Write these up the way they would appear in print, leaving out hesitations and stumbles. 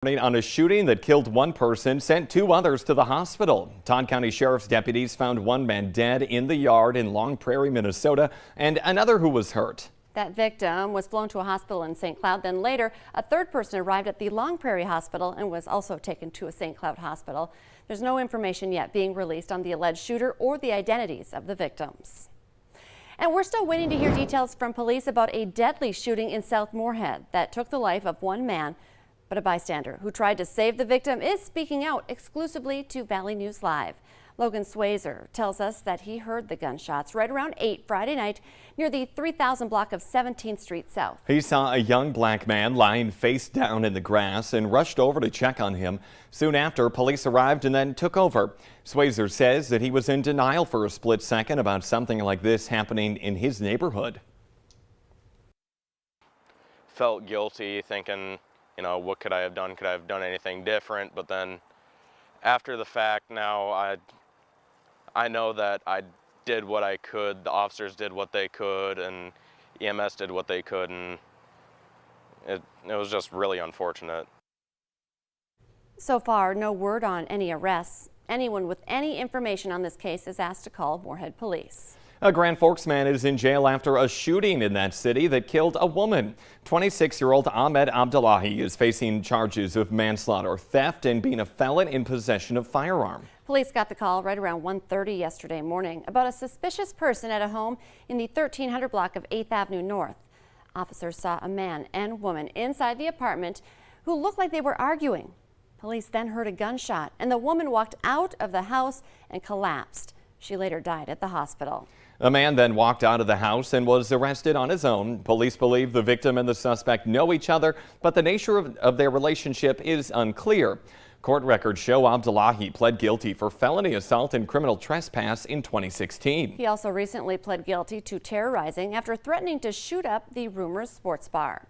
On a shooting that killed one person, sent two others to the hospital. Todd County Sheriff's deputies found one man dead in the yard in Long Prairie, Minnesota, and another who was hurt. That victim was flown to a hospital in St. Cloud. Then later, a third person arrived at the Long Prairie Hospital and was also taken to a St. Cloud hospital. There's no information yet being released on the alleged shooter or the identities of the victims. And we're still waiting to hear details from police about a deadly shooting in South Moorhead that took the life of one man. But a bystander who tried to save the victim is speaking out exclusively to Valley News Live. Logan Swazer tells us that he heard the gunshots right around 8 Friday night near the 3000 block of 17th Street South. He saw a young black man lying face down in the grass and rushed over to check on him. Soon after, police arrived and then took over. Swazer says that he was in denial for a split second about something like this happening in his neighborhood. Felt guilty, thinking, you know, what could I have done? Could I have done anything different? But then after the fact, now I know that I did what I could. The officers did what they could, and EMS did what they could, and it was just really unfortunate. So far, no word on any arrests. Anyone with any information on this case is asked to call Moorhead Police. A Grand Forks man is in jail after a shooting in that city that killed a woman. 26-year-old Ahmed Abdullahi is facing charges of manslaughter, theft, and being a felon in possession of firearm. Police got the call right around 1:30 yesterday morning about a suspicious person at a home in the 1300 block of 8th Avenue North. Officers saw a man and woman inside the apartment who looked like they were arguing. Police then heard a gunshot, and the woman walked out of the house and collapsed. She later died at the hospital. A man then walked out of the house and was arrested on his own. Police believe the victim and the suspect know each other, but the nature of their relationship is unclear. Court records show Abdullahi pled guilty for felony assault and criminal trespass in 2016. He also recently pled guilty to terrorizing after threatening to shoot up the Rumors Sports Bar.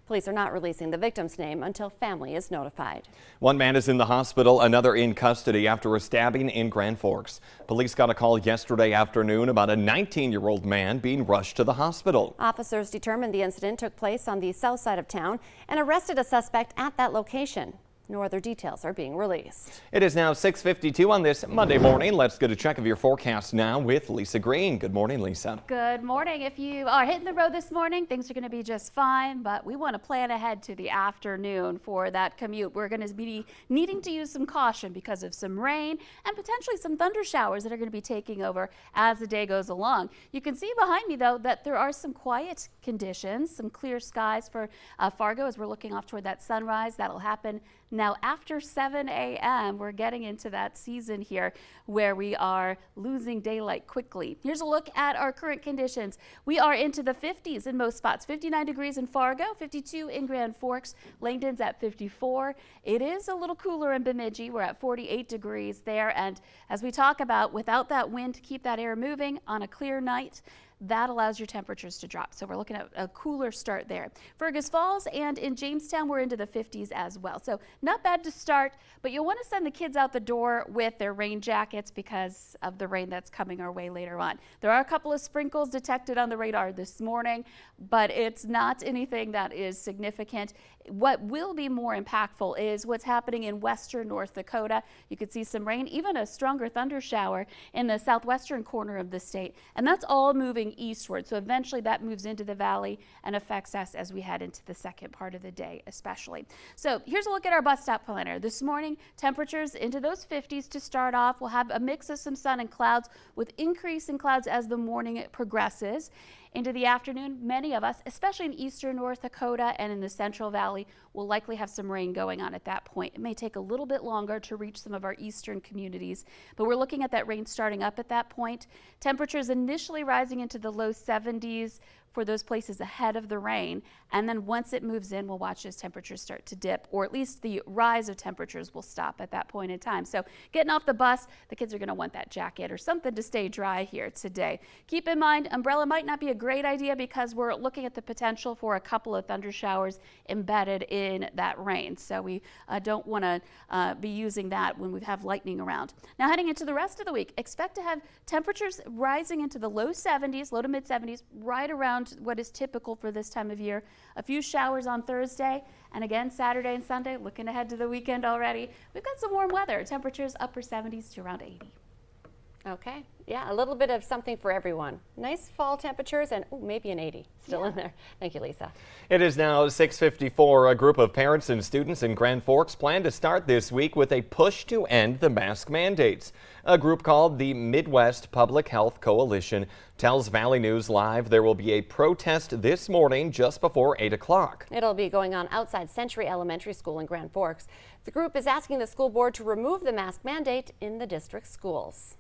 Police are not releasing the victim's name until family is notified. One man is in the hospital, another in custody after a stabbing in Grand Forks. Police got a call yesterday afternoon about a 19-year-old man being rushed to the hospital. Officers determined the incident took place on the south side of town and arrested a suspect at that location. No other details are being released. It is now 6:52 on this Monday morning. Let's get a check of your forecast now with Lisa Green. Good morning, Lisa. Good morning. If you are hitting the road this morning, things are going to be just fine, but we want to plan ahead to the afternoon for that commute. We're going to be needing to use some caution because of some rain and potentially some thunder showers that are going to be taking over as the day goes along. You can see behind me, though, that there are some quiet conditions, some clear skies for Fargo as we're looking off toward that sunrise. That'll happen now after 7 a.m. We're getting into that season here where we are losing daylight quickly. Here's a look at our current conditions. We are into the 50s in most spots. 59 degrees in Fargo, 52 in Grand Forks, Langdon's at 54. It is a little cooler in Bemidji. We're at 48 degrees there. And as we talk about, without that wind to keep that air moving on a clear night, that allows your temperatures to drop. So we're looking at a cooler start there. Fergus Falls and in Jamestown, we're into the 50s as well. So not bad to start, but you'll want to send the kids out the door with their rain jackets because of the rain that's coming our way later on. There are a couple of sprinkles detected on the radar this morning, but it's not anything that is significant. What will be more impactful is what's happening in western North Dakota. You could see some rain, even a stronger thunder shower in the southwestern corner of the state, and that's all moving eastward. So eventually that moves into the valley and affects us as we head into the second part of the day especially. So here's a look at our bus stop planner. This morning, temperatures into those 50s to start off. We'll have a mix of some sun and clouds with increase in clouds as the morning progresses. Into the afternoon, many of us, especially in eastern North Dakota and in the Central Valley, will likely have some rain going on at that point. It may take a little bit longer to reach some of our eastern communities, but we're looking at that rain starting up at that point. Temperatures initially rising into the low 70s for those places ahead of the rain, and then once it moves in, we'll watch those temperatures start to dip, or at least the rise of temperatures will stop at that point in time. So getting off the bus, the kids are going to want that jacket or something to stay dry here today. Keep in mind, umbrella might not be a great idea because we're looking at the potential for a couple of thunder showers embedded in that rain. So we don't want to be using that when we have lightning around. Now heading into the rest of the week, expect to have temperatures rising into the low 70s, low to mid 70s, right around around what is typical for this time of year. A few showers on Thursday, and again Saturday and Sunday. Looking ahead to the weekend already, we've got some warm weather. Temperatures upper 70s to around 80. Okay, yeah, a little bit of something for everyone. Nice fall temperatures and maybe an 80 still in there. Thank you, Lisa. It is now 6:54. A group of parents and students in Grand Forks plan to start this week with a push to end the mask mandates. A group called the Midwest Public Health Coalition tells Valley News Live there will be a protest this morning just before 8 o'clock. It'll be going on outside Century Elementary School in Grand Forks. The group is asking the school board to remove the mask mandate in the district schools.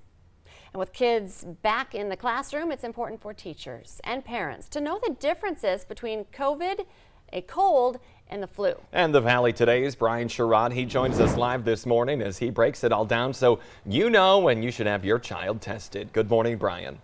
And with kids back in the classroom, it's important for teachers and parents to know the differences between COVID, a cold, and the flu. And the Valley Today's Brian Sherrod, he joins us live this morning as he breaks it all down so you know when you should have your child tested. Good morning, Brian.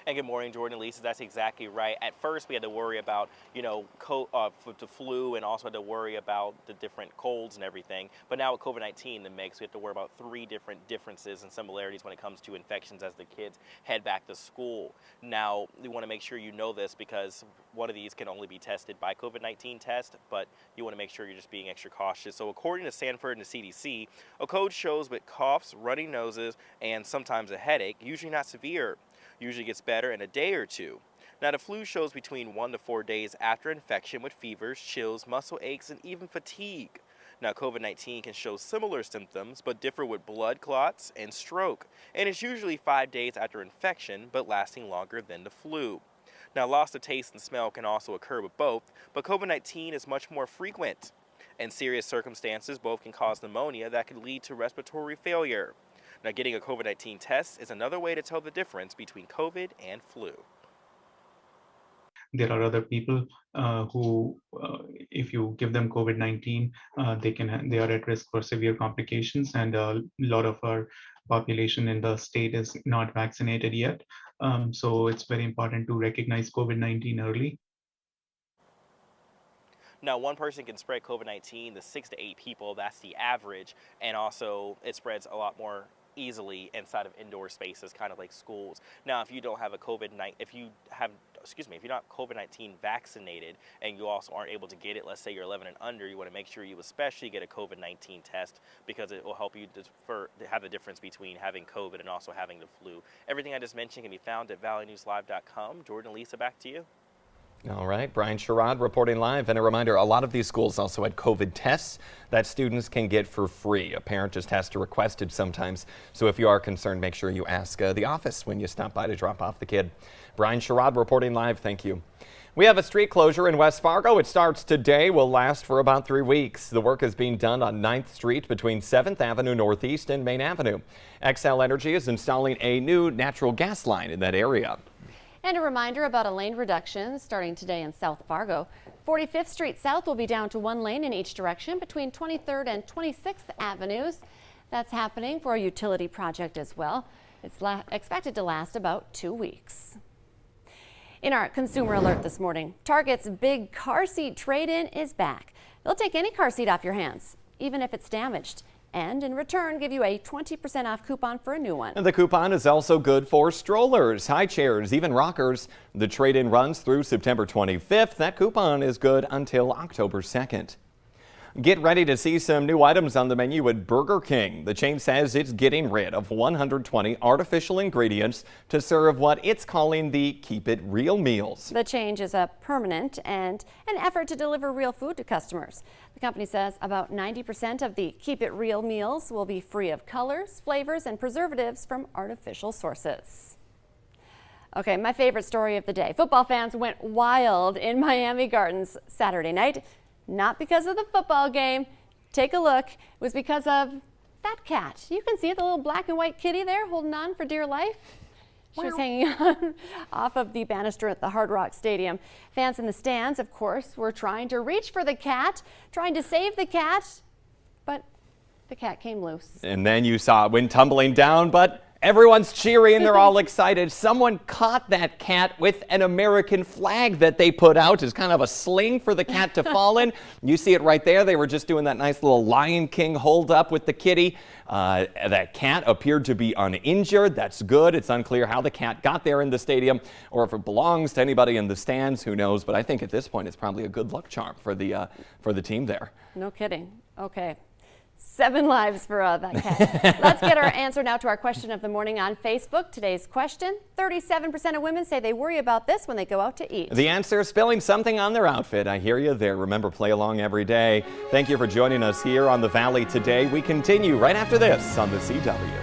And good morning, Jordan and Lisa. That's exactly right. At first, we had to worry about, the flu, and also had to worry about the different colds and everything. But now with COVID-19 in the mix, we have to worry about three different differences and similarities when it comes to infections as the kids head back to school. Now, we want to make sure you know this because one of these can only be tested by COVID-19 test, but you want to make sure you're just being extra cautious. So according to Sanford and the CDC, a code shows with coughs, runny noses, and sometimes a headache, usually not severe. Usually gets better in a day or two. Now, the flu shows between 1 to 4 days after infection with fevers, chills, muscle aches, and even fatigue. Now, COVID-19 can show similar symptoms but differ with blood clots and stroke, and it's usually 5 days after infection but lasting longer than the flu. Now, loss of taste and smell can also occur with both, but COVID-19 is much more frequent. In serious circumstances, both can cause pneumonia that could lead to respiratory failure. Now, getting a COVID-19 test is another way to tell the difference between COVID and flu. There are other people who, if you give them COVID-19, they are at risk for severe complications, and a lot of our population in the state is not vaccinated yet. So it's very important to recognize COVID-19 early. Now, one person can spread COVID-19 to 6 to 8 people. That's the average, and also it spreads a lot more easily inside of indoor spaces, kind of like schools. Now, if you don't have if you're not COVID-19 vaccinated and you also aren't able to get it, let's say you're 11 and under, you want to make sure you especially get a COVID-19 test because it will help you to have the difference between having COVID and also having the flu. Everything I just mentioned can be found at valleynewslive.com. Jordan and Lisa, back to you. All right, Brian Sherrod reporting live. And a reminder, a lot of these schools also had COVID tests that students can get for free. A parent just has to request it sometimes. So if you are concerned, make sure you ask the office when you stop by to drop off the kid. Brian Sherrod reporting live. Thank you. We have a street closure in West Fargo. It starts today, will last for about 3 weeks. The work is being done on 9th Street between 7th Avenue Northeast and Main Avenue. XL Energy is installing a new natural gas line in that area. And a reminder about a lane reduction starting today in South Fargo. 45th Street South will be down to 1 lane in each direction between 23rd and 26th Avenues. That's happening for a utility project as well. It's expected to last about 2 weeks. In our consumer alert this morning, Target's big car seat trade-in is back. They'll take any car seat off your hands, even if it's damaged, and in return give you a 20% off coupon for a new one. And the coupon is also good for strollers, high chairs, even rockers. The trade-in runs through September 25th. That coupon is good until October 2nd. Get ready to see some new items on the menu at Burger King. The chain says it's getting rid of 120 artificial ingredients to serve what it's calling the Keep It Real meals. The change is a permanent and an effort to deliver real food to customers. The company says about 90% of the Keep It Real meals will be free of colors, flavors, and preservatives from artificial sources. Okay, my favorite story of the day. Football fans went wild in Miami Gardens Saturday night. Not because of the football game. Take a look. It was because of that cat. You can see the little black and white kitty there holding on for dear life. She was hanging on off of the banister at the Hard Rock Stadium. Fans in the stands, of course, were trying to reach for the cat, trying to save the cat, but the cat came loose. And then you saw it went tumbling down, but Everyone's cheering. They're all excited. Someone caught that cat with an American flag that they put out as kind of a sling for the cat to fall in. You see it right there. They were just doing that nice little Lion King hold up with the kitty. That cat appeared to be uninjured. That's good. It's unclear how the cat got there in the stadium or if it belongs to anybody in the stands. Who knows? But I think at this point it's probably a good luck charm for the team there. No kidding. Okay. 7 lives for that cat. Let's get our answer now to our question of the morning on Facebook. Today's question, 37% of women say they worry about this when they go out to eat. The answer, spilling something on their outfit. I hear you there. Remember, play along every day. Thank you for joining us here on the Valley today. We continue right after this on the CW.